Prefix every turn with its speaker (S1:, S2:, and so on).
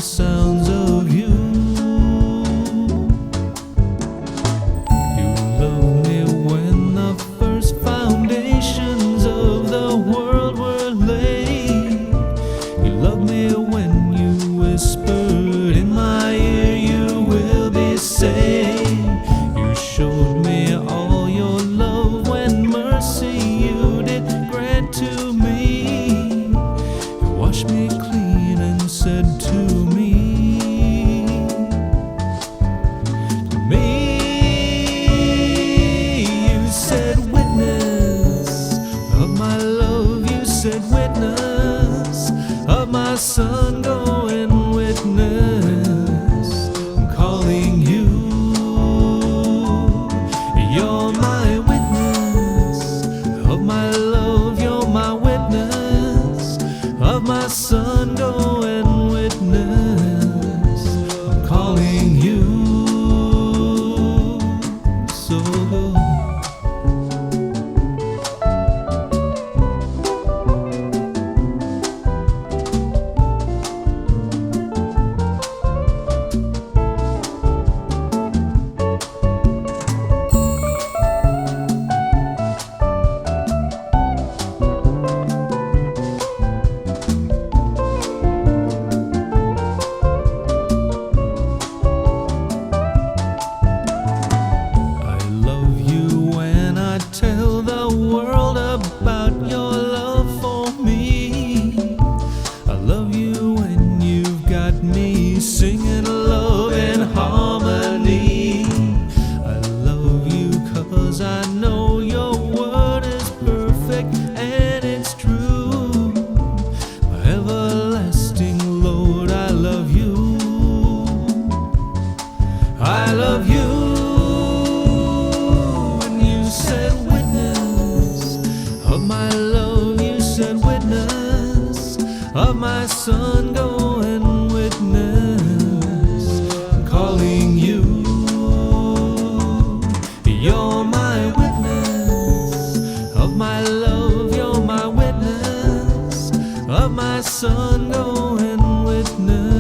S1: sounds of you. You loved me when the first foundations of the world were laid. You loved me when you whispered in my ear, you will be saved. You showed me all your love when mercy you did grant to me. You washed me clean and said to me, you said, witness of my love. You said, witness of my son. Go and witness. I'm calling you. You're my witness of my love. You're my witness of my son. Go and witness. I'm calling you. So go. Tell the world about your love for me. I love you when you've got me singing love and harmony. I love you 'cause I know your word is perfect and it's true. My everlasting Lord, I love you. I love you. Of my love, you said, witness of my son. Go and witness. I'm calling you. You're my witness of my love. You're my witness of my son. Go and witness.